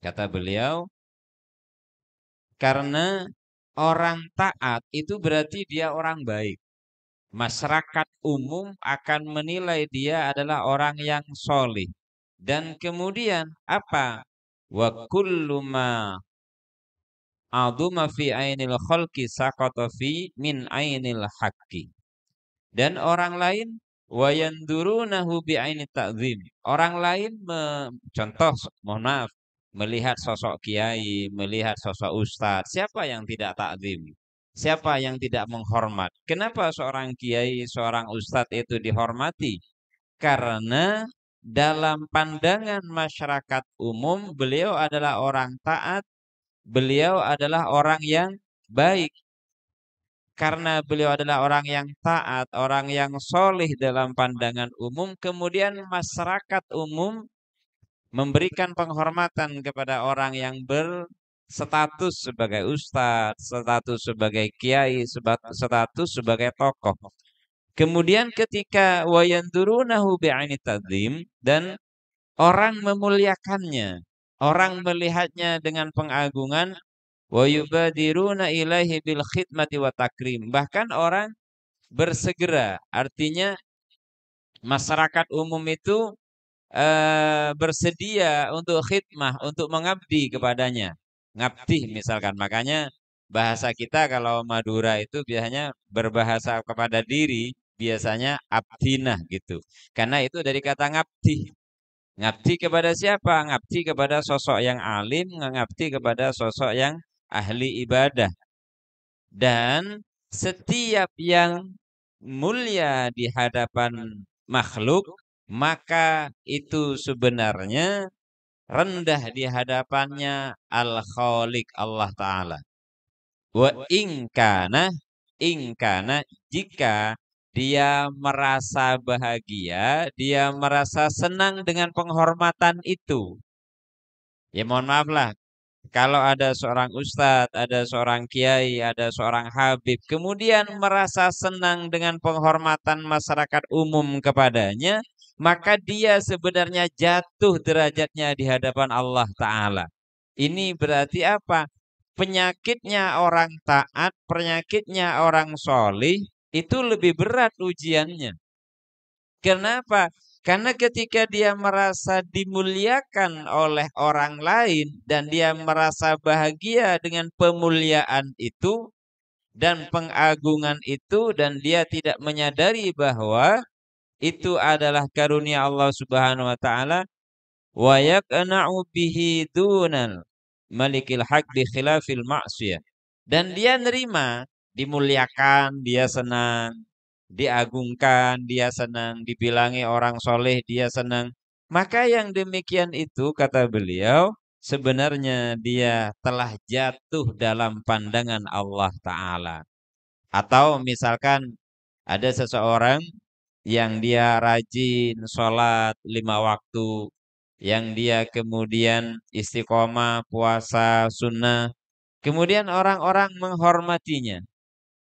Kata beliau, karena orang taat itu berarti dia orang baik. Masyarakat umum akan menilai dia adalah orang yang solih. Dan kemudian apa? Wa kullu ma aduma fi ainil khalqi saqata fi min ainil haqqi. Dan orang lain wayandurunahu bi'aini ta'zim. Orang lain contoh, mohon maaf, melihat sosok kiai, melihat sosok ustadz, siapa yang tidak takzim? Siapa yang tidak menghormat? Kenapa seorang kiai, seorang ustadz itu dihormati? Karena dalam pandangan masyarakat umum beliau adalah orang taat, beliau adalah orang yang baik. Karena beliau adalah orang yang taat, orang yang solih dalam pandangan umum, kemudian masyarakat umum memberikan penghormatan kepada orang yang berstatus sebagai ustadz, status sebagai kiai, status sebagai tokoh. Kemudian ketika wayandurunahu bi'aini tadzim, dan orang memuliakannya, orang melihatnya dengan pengagungan, wa yubadiruna ilaihi bil khidmati wa takrim. Bahkan orang bersegera, artinya masyarakat umum itu bersedia untuk khidmah, untuk mengabdi kepadanya. Ngabdi misalkan. Makanya bahasa kita kalau Madura itu biasanya berbahasa kepada diri, biasanya abdinah gitu. Karena itu dari kata ngabdi. Ngabdi kepada siapa? Ngabdi kepada sosok yang alim, ngabdi kepada sosok yang ahli ibadah. Dan setiap yang mulia di hadapan makhluk, maka itu sebenarnya rendah di hadapannya Al-Khaliq Allah Ta'ala. Wa ingkana jika dia merasa bahagia, dia merasa senang dengan penghormatan itu. Ya mohon maaf lah, kalau ada seorang ustadz, ada seorang kiai, ada seorang habib, kemudian merasa senang dengan penghormatan masyarakat umum kepadanya, maka dia sebenarnya jatuh derajatnya di hadapan Allah Ta'ala. Ini berarti apa? Penyakitnya orang taat, penyakitnya orang solih, itu lebih berat ujiannya. Kenapa? Karena ketika dia merasa dimuliakan oleh orang lain dan dia merasa bahagia dengan pemuliaan itu dan pengagungan itu, dan dia tidak menyadari bahwa itu adalah karunia Allah Subhanahu wa taala, wa yaqna'u bihi dunal malikil haq bi khilafil ma'siyah. Dan dia nerima, dimuliakan, dia senang, diagungkan, dia senang, dibilangi orang soleh, dia senang. Maka yang demikian itu, kata beliau, sebenarnya dia telah jatuh dalam pandangan Allah Ta'ala. Atau misalkan ada seseorang yang dia rajin sholat 5 waktu, yang dia kemudian istiqomah, puasa, sunnah, kemudian orang-orang menghormatinya.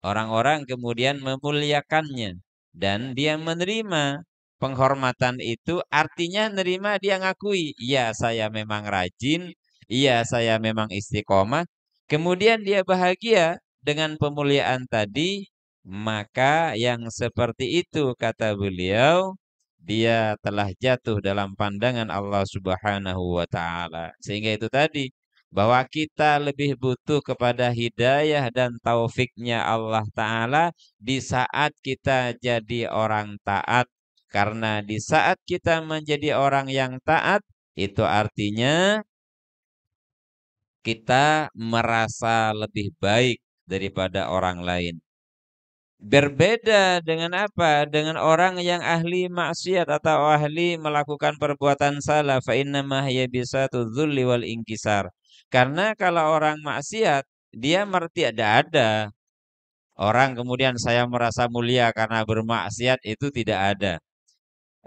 Orang-orang kemudian memuliakannya dan dia menerima penghormatan itu, artinya menerima, dia ngakui, iya saya memang rajin, iya saya memang istiqomah. Kemudian dia bahagia dengan pemuliaan tadi, maka yang seperti itu kata beliau, dia telah jatuh dalam pandangan Allah Subhanahu wa taala. Sehingga itu tadi, bahwa kita lebih butuh kepada hidayah dan taufiknya Allah Ta'ala di saat kita jadi orang taat. Karena di saat kita menjadi orang yang taat, itu artinya kita merasa lebih baik daripada orang lain. Berbeda dengan apa? Dengan orang yang ahli maksiat atau ahli melakukan perbuatan salah. Fa innama hiya bisatu dzulli wal inkisar. Karena kalau orang maksiat, dia ada. Orang kemudian saya merasa mulia karena bermaksiat, itu tidak ada.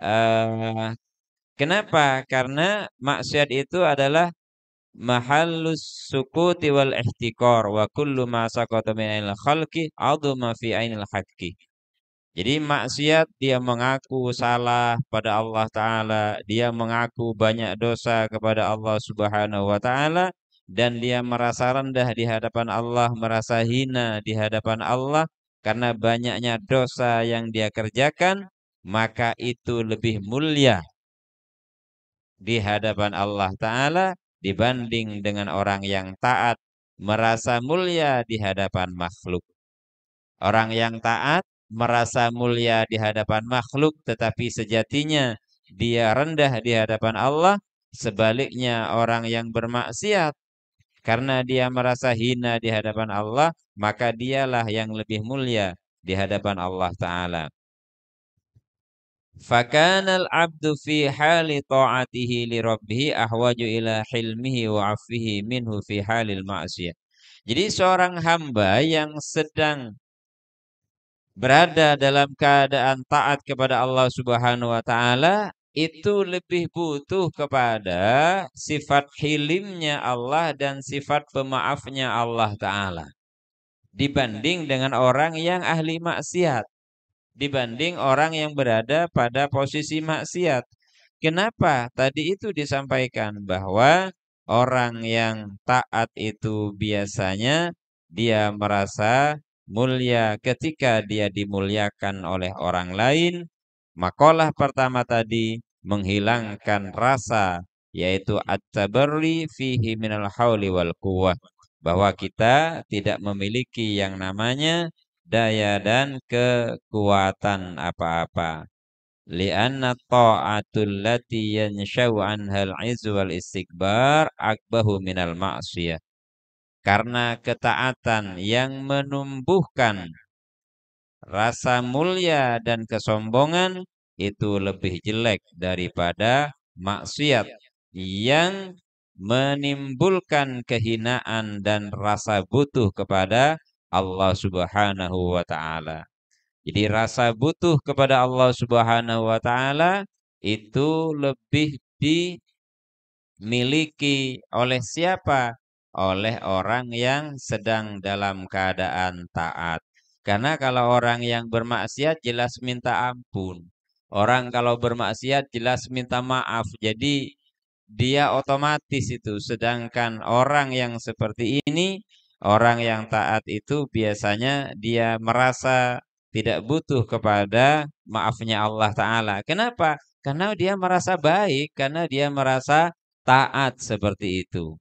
Eh, Kenapa? Karena maksiat itu adalah mahallus sukuti wal ihtikor wa kullu ma saqata min ainil khalqi aduma fi ainil haqqi. Jadi maksiat dia mengaku salah pada Allah Ta'ala, dia mengaku banyak dosa kepada Allah Subhanahu wa Ta'ala, dan dia merasa rendah di hadapan Allah, merasa hina di hadapan Allah karena banyaknya dosa yang dia kerjakan, maka itu lebih mulia di hadapan Allah Ta'ala dibanding dengan orang yang taat, merasa mulia di hadapan makhluk. Orang yang taat merasa mulia di hadapan makhluk, tetapi sejatinya dia rendah di hadapan Allah. Sebaliknya orang yang bermaksiat, karena dia merasa hina di hadapan Allah, maka dialah yang lebih mulia di hadapan Allah Ta'ala. Fakanal abdu fi hali ta'atihi li rabbih ahwaju ila hilmihi wa afihi minhu fi halil ma'siyah. Jadi seorang hamba yang sedang berada dalam keadaan taat kepada Allah Subhanahu wa taala itu lebih butuh kepada sifat hilimnya Allah dan sifat pemaafnya Allah Ta'ala dibanding dengan orang yang ahli maksiat, dibanding orang yang berada pada posisi maksiat. Kenapa? Tadi itu disampaikan bahwa orang yang taat itu biasanya dia merasa mulia ketika dia dimuliakan oleh orang lain. Makalah pertama tadi menghilangkan rasa, yaitu at-tabarri fihi minal hauli wal quwwah, bahwa kita tidak memiliki yang namanya daya dan kekuatan apa-apa. Li'anna ta'atul lati yanshau anhal izzu wal istikbar akbahu minal ma'siyah. Karena ketaatan yang menumbuhkan rasa mulia dan kesombongan itu lebih jelek daripada maksiat yang menimbulkan kehinaan dan rasa butuh kepada Allah Subhanahu wa taala. Jadi rasa butuh kepada Allah Subhanahu wa taala itu lebih dimiliki oleh siapa? Oleh orang yang sedang dalam keadaan taat. Karena kalau orang yang bermaksiat jelas minta ampun. Orang kalau bermaksiat jelas minta maaf. Jadi dia otomatis itu. Sedangkan orang yang seperti ini, orang yang taat itu biasanya dia merasa tidak butuh kepada maafnya Allah Ta'ala. Kenapa? Karena dia merasa baik, karena dia merasa taat seperti itu.